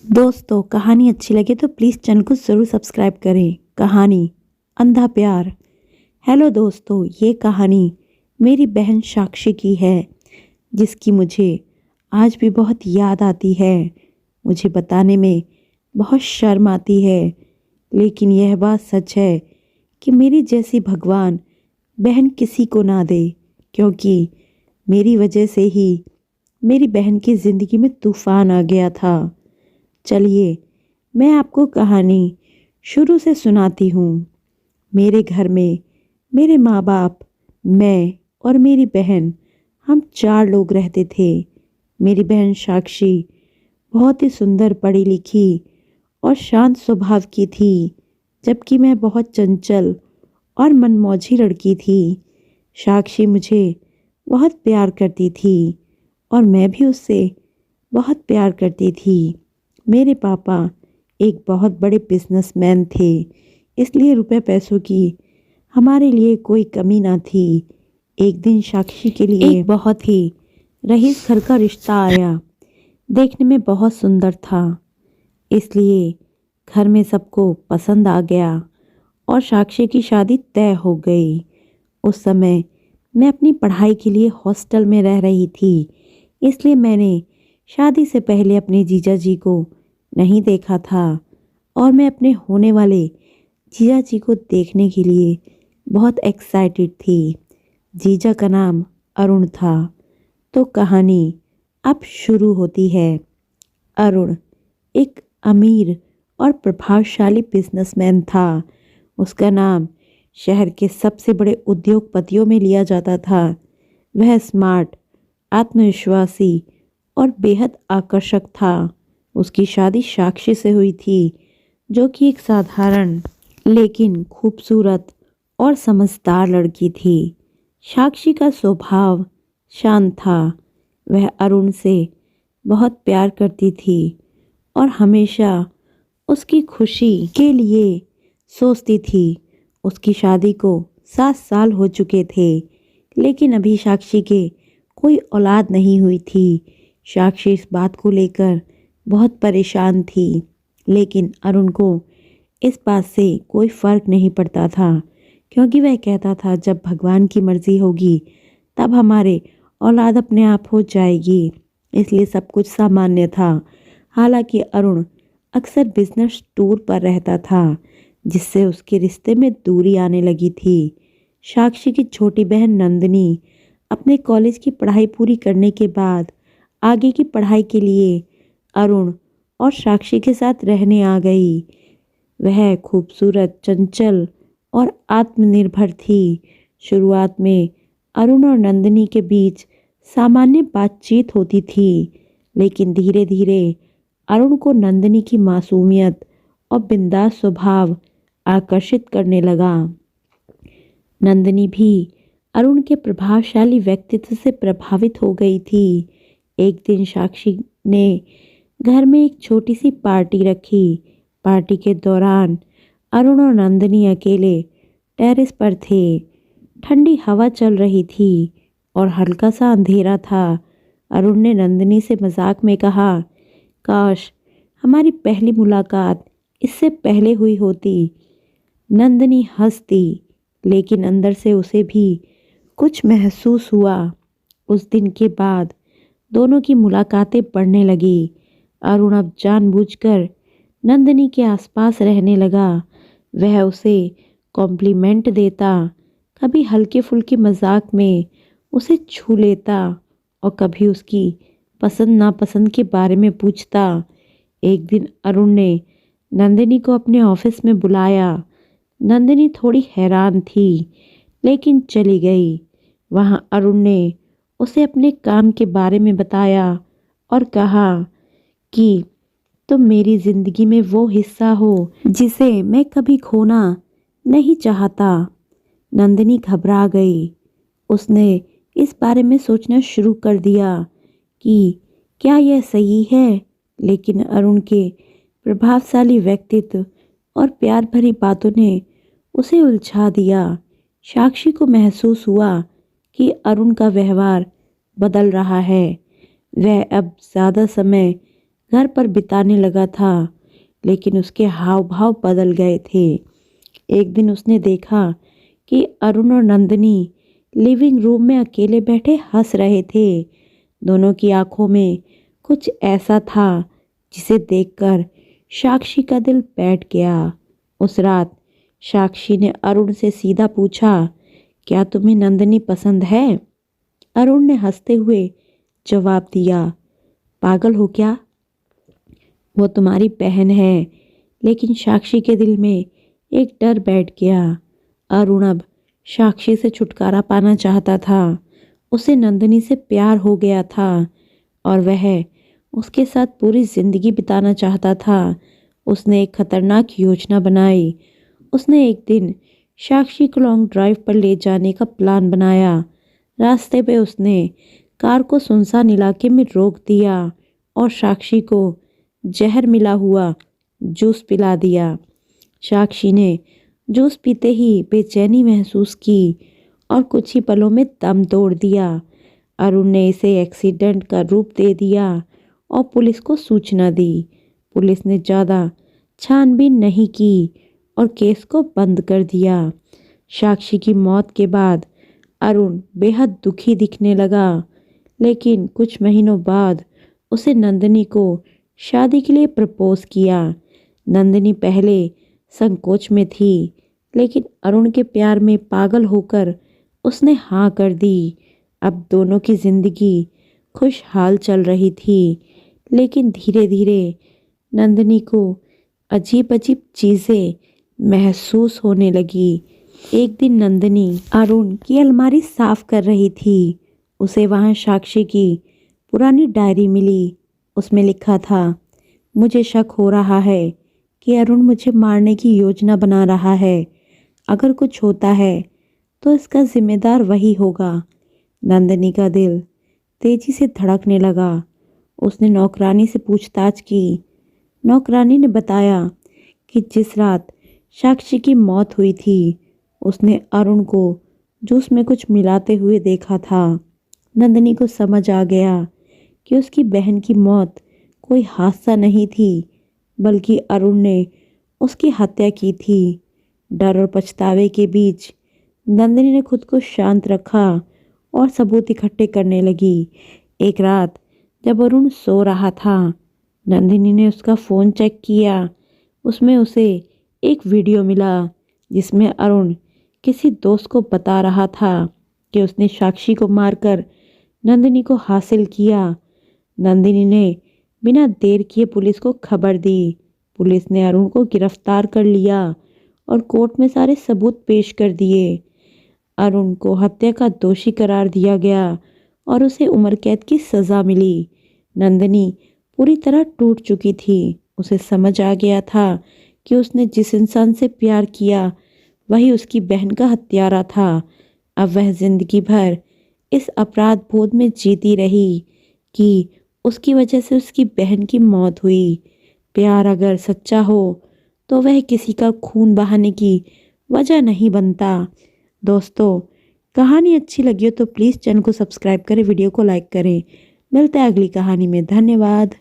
दोस्तों, कहानी अच्छी लगे तो प्लीज़ चैनल को ज़रूर सब्सक्राइब करें। कहानी अंधा प्यार। हेलो दोस्तों, ये कहानी मेरी बहन साक्षी की है, जिसकी मुझे आज भी बहुत याद आती है। मुझे बताने में बहुत शर्म आती है, लेकिन यह बात सच है कि मेरी जैसी भगवान बहन किसी को ना दे, क्योंकि मेरी वजह से ही मेरी बहन की ज़िंदगी में तूफ़ान आ गया था। चलिए, मैं आपको कहानी शुरू से सुनाती हूँ। मेरे घर में मेरे माँ बाप, मैं और मेरी बहन, हम 4 लोग रहते थे। मेरी बहन साक्षी बहुत ही सुंदर, पढ़ी लिखी और शांत स्वभाव की थी, जबकि मैं बहुत चंचल और मनमौजी लड़की थी। साक्षी मुझे बहुत प्यार करती थी और मैं भी उससे बहुत प्यार करती थी। मेरे पापा एक बहुत बड़े बिजनेसमैन थे, इसलिए रुपए पैसों की हमारे लिए कोई कमी ना थी। एक दिन साक्षी के लिए एक बहुत ही रईस घर का रिश्ता आया। देखने में बहुत सुंदर था, इसलिए घर में सबको पसंद आ गया और साक्षी की शादी तय हो गई। उस समय मैं अपनी पढ़ाई के लिए हॉस्टल में रह रही थी, इसलिए मैंने शादी से पहले अपने जीजा जी को नहीं देखा था और मैं अपने होने वाले जीजा जी को देखने के लिए बहुत एक्साइटेड थी। जीजा का नाम अरुण था। तो कहानी अब शुरू होती है। अरुण एक अमीर और प्रभावशाली बिजनेसमैन था। उसका नाम शहर के सबसे बड़े उद्योगपतियों में लिया जाता था। वह स्मार्ट, आत्मविश्वासी और बेहद आकर्षक था। उसकी शादी साक्षी से हुई थी, जो कि एक साधारण लेकिन खूबसूरत और समझदार लड़की थी। साक्षी का स्वभाव शांत था। वह अरुण से बहुत प्यार करती थी और हमेशा उसकी खुशी के लिए सोचती थी। उसकी शादी को 7 साल हो चुके थे, लेकिन अभी साक्षी के कोई औलाद नहीं हुई थी। साक्षी इस बात को लेकर बहुत परेशान थी, लेकिन अरुण को इस बात से कोई फर्क नहीं पड़ता था, क्योंकि वह कहता था जब भगवान की मर्जी होगी तब हमारे औलाद अपने आप हो जाएगी, इसलिए सब कुछ सामान्य था। हालांकि अरुण अक्सर बिजनेस टूर पर रहता था, जिससे उसके रिश्ते में दूरी आने लगी थी। साक्षी की छोटी बहन नंदिनी अपने कॉलेज की पढ़ाई पूरी करने के बाद आगे की पढ़ाई के लिए अरुण और साक्षी के साथ रहने आ गई। वह खूबसूरत, चंचल और आत्मनिर्भर थी। शुरुआत में अरुण और नंदिनी के बीच सामान्य बातचीत होती थी, लेकिन धीरे धीरे अरुण को नंदिनी की मासूमियत और बिंदास स्वभाव आकर्षित करने लगा। नंदिनी भी अरुण के प्रभावशाली व्यक्तित्व से प्रभावित हो गई थी। एक दिन साक्षी ने घर में एक छोटी सी पार्टी रखी। पार्टी के दौरान अरुण और नंदिनी अकेले टेरेस पर थे। ठंडी हवा चल रही थी और हल्का सा अंधेरा था। अरुण ने नंदिनी से मजाक में कहा, काश हमारी पहली मुलाकात इससे पहले हुई होती। नंदिनी हंसती, लेकिन अंदर से उसे भी कुछ महसूस हुआ। उस दिन के बाद दोनों की मुलाकातें बढ़ने लगी। अरुण अब जानबूझकर नंदिनी के आसपास रहने लगा। वह उसे कॉम्प्लीमेंट देता, कभी हल्के फुल्के मजाक में उसे छू लेता और कभी उसकी पसंद नापसंद के बारे में पूछता। एक दिन अरुण ने नंदिनी को अपने ऑफिस में बुलाया। नंदिनी थोड़ी हैरान थी, लेकिन चली गई। वहाँ अरुण ने उसे अपने काम के बारे में बताया और कहा कि तुम मेरी जिंदगी में वो हिस्सा हो जिसे मैं कभी खोना नहीं चाहता। नंदिनी घबरा गई। उसने इस बारे में सोचना शुरू कर दिया कि क्या यह सही है, लेकिन अरुण के प्रभावशाली व्यक्तित्व और प्यार भरी बातों ने उसे उलझा दिया। साक्षी को महसूस हुआ कि अरुण का व्यवहार बदल रहा है। वह अब ज़्यादा समय घर पर बिताने लगा था, लेकिन उसके हाव भाव बदल गए थे। एक दिन उसने देखा कि अरुण और नंदिनी लिविंग रूम में अकेले बैठे हंस रहे थे। दोनों की आंखों में कुछ ऐसा था जिसे देखकर साक्षी का दिल बैठ गया। उस रात साक्षी ने अरुण से सीधा पूछा, क्या तुम्हें नंदिनी पसंद है? अरुण ने हंसते हुए जवाब दिया, पागल हो क्या? वो तुम्हारी बहन है। लेकिन साक्षी के दिल में एक डर बैठ गया। अरुण अब साक्षी से छुटकारा पाना चाहता था। उसे नंदिनी से प्यार हो गया था और वह उसके साथ पूरी जिंदगी बिताना चाहता था। उसने एक खतरनाक योजना बनाई। उसने एक दिन साक्षी को लॉन्ग ड्राइव पर ले जाने का प्लान बनाया। रास्ते पे उसने कार को सुनसान इलाके में रोक दिया और साक्षी को जहर मिला हुआ जूस पिला दिया। साक्षी ने जूस पीते ही बेचैनी महसूस की और कुछ ही पलों में दम तोड़ दिया। अरुण ने इसे एक्सीडेंट का रूप दे दिया और पुलिस को सूचना दी। पुलिस ने ज़्यादा छानबीन नहीं की और केस को बंद कर दिया। साक्षी की मौत के बाद अरुण बेहद दुखी दिखने लगा, लेकिन कुछ महीनों बाद उसे नंदिनी को शादी के लिए प्रपोज किया। नंदिनी पहले संकोच में थी, लेकिन अरुण के प्यार में पागल होकर उसने हाँ कर दी। अब दोनों की जिंदगी खुशहाल चल रही थी, लेकिन धीरे धीरे नंदिनी को अजीब अजीब चीज़ें महसूस होने लगी। एक दिन नंदिनी अरुण की अलमारी साफ कर रही थी। उसे वहाँ साक्षी की पुरानी डायरी मिली। उसमें लिखा था, मुझे शक हो रहा है कि अरुण मुझे मारने की योजना बना रहा है। अगर कुछ होता है तो इसका जिम्मेदार वही होगा। नंदिनी का दिल तेजी से धड़कने लगा। उसने नौकरानी से पूछताछ की। नौकरानी ने बताया कि जिस रात साक्षी की मौत हुई थी, उसने अरुण को जूस में कुछ मिलाते हुए देखा था। नंदिनी को समझ आ गया कि उसकी बहन की मौत कोई हादसा नहीं थी, बल्कि अरुण ने उसकी हत्या की थी। डर और पछतावे के बीच नंदिनी ने खुद को शांत रखा और सबूत इकट्ठे करने लगी। एक रात जब अरुण सो रहा था, नंदिनी ने उसका फ़ोन चेक किया। उसमें उसे एक वीडियो मिला जिसमें अरुण किसी दोस्त को बता रहा था कि उसने साक्षी को मारकर नंदिनी को हासिल किया। नंदिनी ने बिना देर किए पुलिस को खबर दी। पुलिस ने अरुण को गिरफ्तार कर लिया और कोर्ट में सारे सबूत पेश कर दिए। अरुण को हत्या का दोषी करार दिया गया और उसे उम्र कैद की सज़ा मिली। नंदिनी पूरी तरह टूट चुकी थी। उसे समझ आ गया था कि उसने जिस इंसान से प्यार किया वही उसकी बहन का हत्यारा था। अब वह जिंदगी भर इस अपराध बोध में जीती रही कि उसकी वजह से उसकी बहन की मौत हुई। प्यार अगर सच्चा हो तो वह किसी का खून बहाने की वजह नहीं बनता। दोस्तों, कहानी अच्छी लगी हो तो प्लीज़ चैनल को सब्सक्राइब करें, वीडियो को लाइक करें। मिलते हैं अगली कहानी में। धन्यवाद।